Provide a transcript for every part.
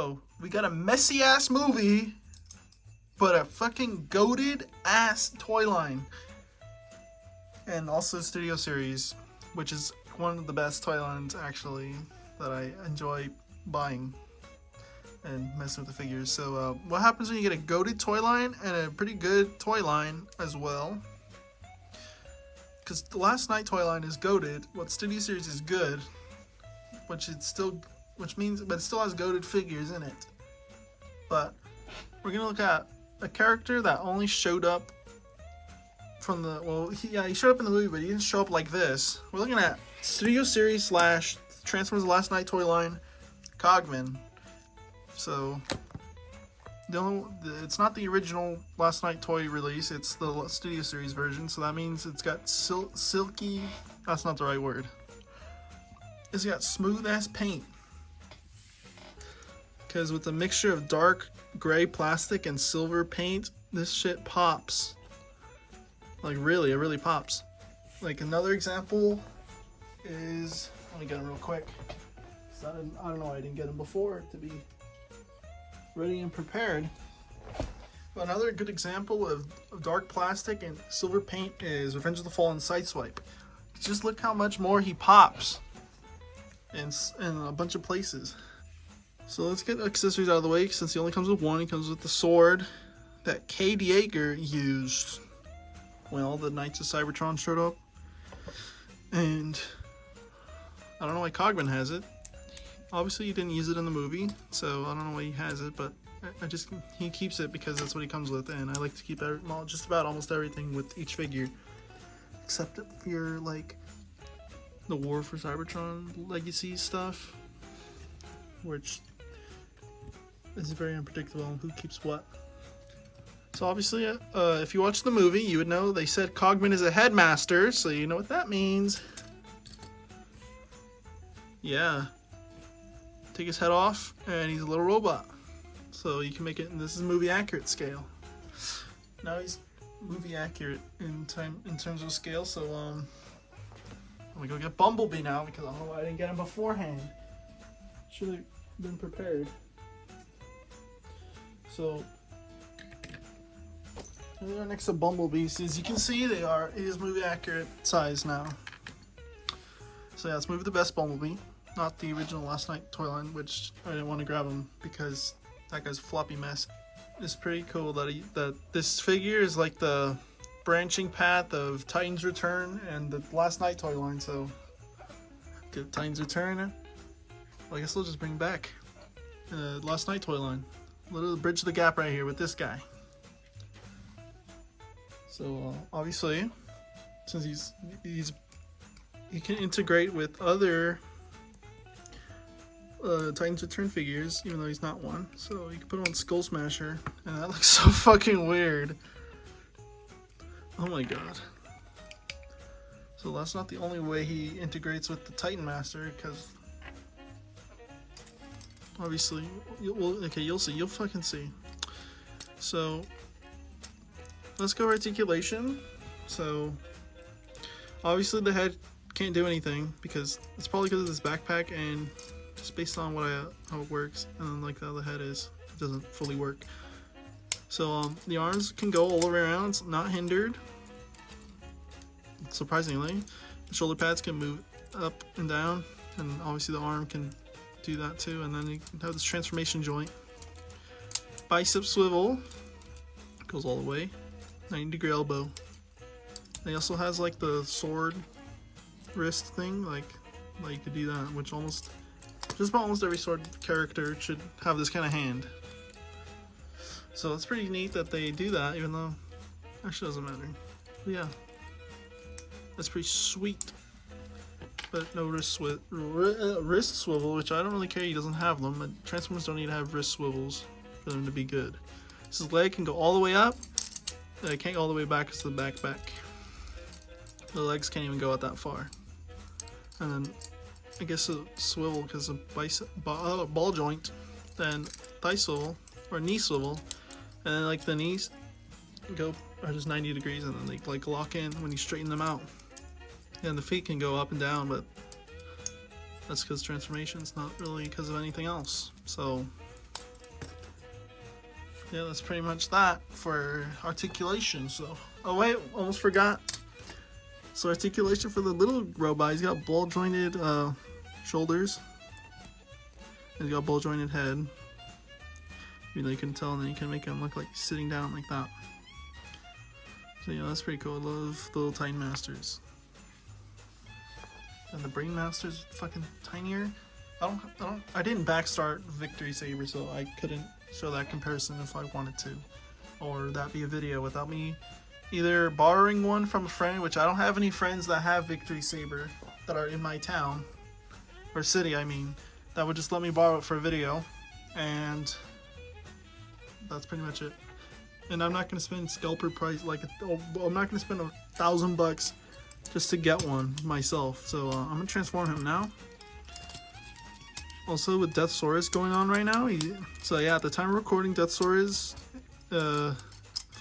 So, we got a messy ass movie, but a fucking goated ass toy line. And also Studio Series, which is one of the best toy lines actually that I enjoy buying and messing with the figures. So what happens when you get a goated toy line and a pretty good toy line as well? Because the Last Night toy line is goated, what Studio Series is good, but it still has goated figures in it. But we're gonna look at a character that only showed up from the he showed up in the movie, but he didn't show up like this. We're looking at Studio Series / Transformers Last Night toy line Cogman. So it's not the original Last Night toy release, it's the Studio Series version, so that means it's got silky, that's not the right word. It's got smooth ass paint. Because with a mixture of dark gray plastic and silver paint, this shit pops. Like really, it really pops. Like another example is, let me get him real quick. I don't know why I didn't get him before to be ready and prepared. But another good example of dark plastic and silver paint is Revenge of the Fallen Sideswipe. Just look how much more he pops in a bunch of places. So let's get accessories out of the way, since he only comes with one. He comes with the sword that Cade Yeager used when all the Knights of Cybertron showed up. And I don't know why Cogman has it. Obviously he didn't use it in the movie, so I don't know why he has it, but he keeps it because that's what he comes with, and I like to keep just about almost everything with each figure. Except if you're like the War for Cybertron Legacy stuff, which is very unpredictable on who keeps what. So obviously, if you watch the movie, you would know they said Cogman is a headmaster, so you know what that means. Yeah. Take his head off, and he's a little robot. So you can make it, and this is movie accurate scale. Now he's movie accurate in terms of scale, so I'm gonna go get Bumblebee now, because I don't know why I didn't get him beforehand. Should have been prepared. So they are next to Bumblebee. So as you can see, he is movie accurate size now. So yeah, let's move the best Bumblebee, not the original Last Night toy line, which I didn't want to grab him because that guy's a floppy mess. It's pretty cool that this figure is like the branching path of Titan's Return and the Last Night toy line. So get Titan's Return. Well, I guess they'll just bring back Last Night toy line. Literally bridge the gap right here with this guy. So obviously, since he can integrate with other Titan's Return figures, even though he's not one. So you can put him on Skull Smasher, and that looks so fucking weird. Oh my god. So that's not the only way he integrates with the Titan Master, because obviously, you'll see, you'll fucking see. So let's go articulation. So obviously the head can't do anything because it's probably because of this backpack and just based on how it works, and then like how the head is, it doesn't fully work. So the arms can go all the way around, it's not hindered. Surprisingly, the shoulder pads can move up and down, and obviously the arm can do that too. And then you can have this transformation joint. Bicep swivel goes all the way, 90-degree elbow. And he also has like the sword wrist thing, like you could do that, which just about almost every sword character should have this kind of hand. So it's pretty neat that they do that, even though actually doesn't matter. But yeah, that's pretty sweet. But no wrist swivel, which I don't really care. He doesn't have them. But Transformers don't need to have wrist swivels for them to be good. His leg can go all the way up. It can't go all the way back because of the backpack. The legs can't even go out that far. And then I guess a swivel because of ball joint. Then thigh swivel or knee swivel, and then like the knees are just 90 degrees, and then they like lock in when you straighten them out. And the feet can go up and down, but that's because transformation's not really because of anything else. So yeah, that's pretty much that for articulation. So, oh wait, almost forgot. So articulation for the little robot, he's got ball jointed shoulders. He's got ball jointed head. You know, you can tell, and then you can make him look like he's sitting down like that. So yeah, that's pretty cool. I love the little Titan Masters. And the Brain Master's fucking tinier. I didn't backstart Victory Saber, so I couldn't show that comparison if I wanted to, or that be a video without me either borrowing one from a friend, which I don't have any friends that have Victory Saber that are in my town or city. I mean, that would just let me borrow it for a video, and that's pretty much it. And I'm not gonna spend scalper price I'm not gonna spend $1,000 just to get one myself. So I'm gonna transform him now. Also, with Deathsaurus going on right now, so yeah, at the time of recording, Deathsaurus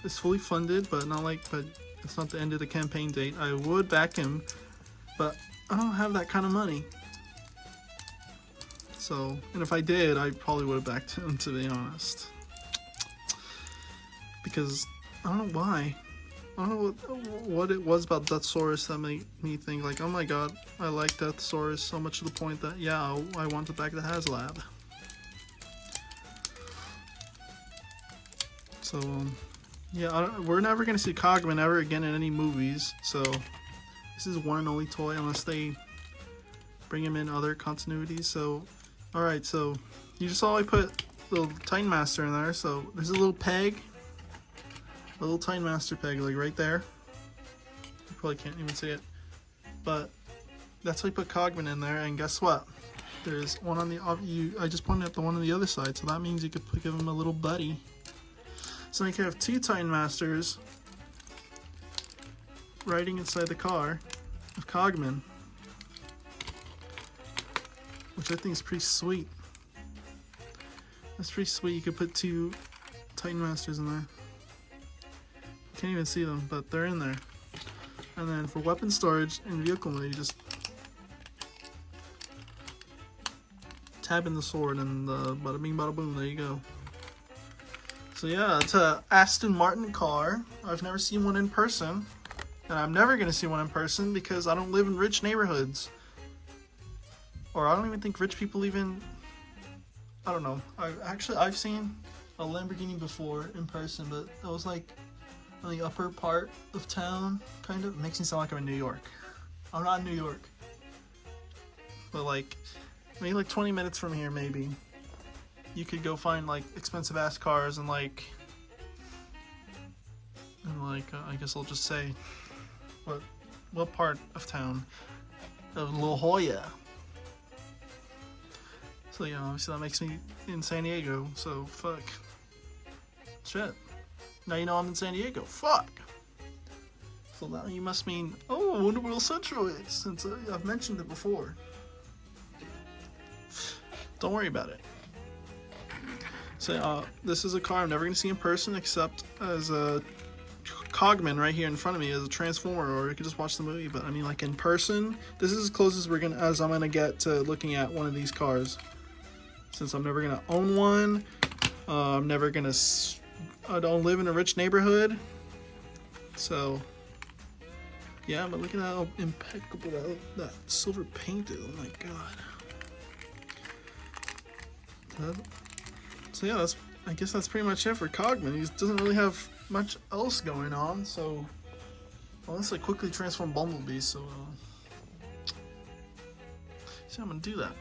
is fully funded, but it's not the end of the campaign date. I would back him, but I don't have that kind of money. So, and if I did, I probably would have backed him, to be honest. Because I don't know why. I don't know what it was about Deathsaurus that made me think like, oh my god, I like Deathsaurus so much to the point that, yeah, I want to back the HasLab. So, yeah, we're never going to see Cogman ever again in any movies, so this is one and only toy unless they bring him in other continuities. So, alright, so you just saw I put the little Titan Master in there, so there's a little peg. A little Titan Master peg, like right there. You probably can't even see it. But that's how you put Cogman in there, and guess what? There's one on the I just pointed at the one on the other side, so that means you could give him a little buddy. So you can have two Titan Masters riding inside the car of Cogman, which I think is pretty sweet. That's pretty sweet. You could put two Titan Masters in there. Can't even see them, but they're in there. And then for weapon storage and vehicle mode, you just tab in the sword and bada bing bada boom, there you go. So yeah, it's a Aston Martin car. I've never seen one in person, and I'm never gonna see one in person because I don't live in rich neighborhoods. Or I don't even think rich people even, I don't know. I've seen a Lamborghini before in person, but it was like on the upper part of town, kind of. It makes me sound like I'm in New York. I'm not in New York. But like, maybe like 20 minutes from here, maybe, you could go find like expensive ass cars and I guess I'll just say, what part of town? Of La Jolla. So yeah, obviously that makes me in San Diego, so fuck. Shit. Now you know I'm in San Diego. Fuck! So now you must mean, oh, I wonder where El Centro is, since I've mentioned it before. Don't worry about it. So this is a car I'm never going to see in person except as a Cogman right here in front of me as a Transformer, or you could just watch the movie. But I mean, like in person, this is as close as I'm gonna get to looking at one of these cars. Since I'm never gonna own one, I don't live in a rich neighborhood, so yeah. But look at how impeccable that silver paint is. Oh my god. So yeah, I guess that's pretty much it for Cogman. He doesn't really have much else going on, so unless I quickly transform Bumblebee, so I'm gonna do that.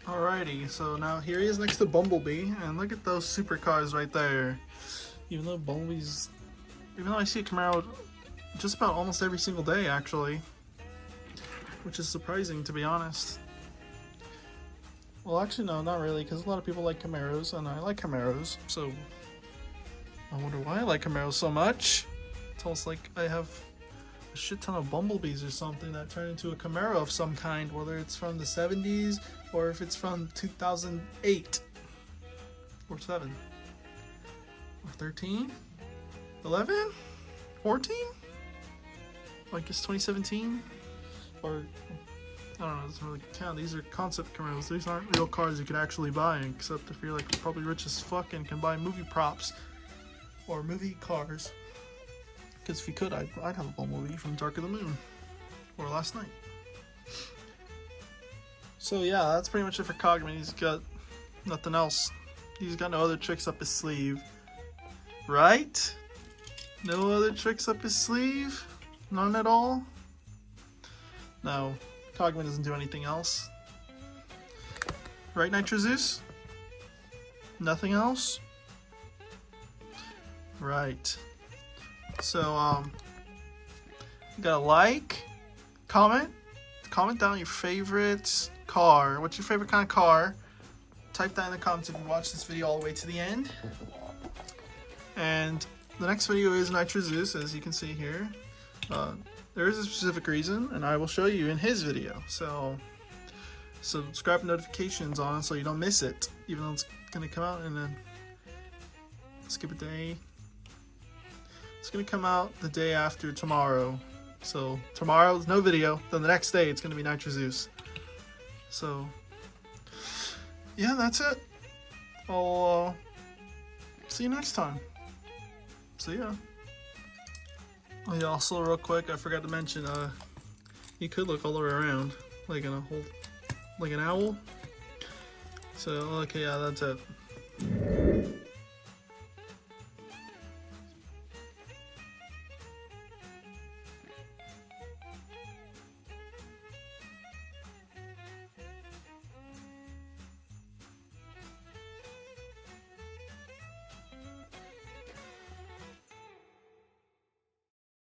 Alrighty, so now here he is next to Bumblebee, and look at those supercars right there. Even though I see a Camaro just about almost every single day, actually, which is surprising, to be honest. Well, actually, no, not really, because a lot of people like Camaros, and I like Camaros, so I wonder why I like Camaros so much. It's almost like I have a shit ton of Bumblebees or something that turn into a Camaro of some kind, whether it's from the 70s or if it's from 2008 or 7 or 13, 11, 14, I guess 2017, or I don't know, it doesn't really count. These are concept commercials. These aren't real cars you could actually buy, except if you're like probably rich as fuck and can buy movie props or movie cars. Because if you could, I'd have a Bumblebee from Dark of the Moon or Last Night. So yeah, that's pretty much it for Cogman. He's got nothing else. He's got no other tricks up his sleeve. Right? No other tricks up his sleeve? None at all? No. Cogman doesn't do anything else. Right, Nitro Zeus? Nothing else? Right. So, you gotta like, comment down your favorite car. What's your favorite kind of car? Type that in the comments if you watch this video all the way to the end. And the next video is Nitro Zeus, as you can see here. There is a specific reason, and I will show you in his video. So subscribe notifications on so you don't miss it, even though it's gonna come out and then skip a day. It's gonna come out the day after tomorrow. So tomorrow's no video. Then the next day it's gonna be Nitro Zeus. So yeah, that's it. I'll see you next time. See ya. Oh yeah, also real quick, I forgot to mention, you could look all the way around, like in a whole, like an owl. So, okay, yeah, that's it.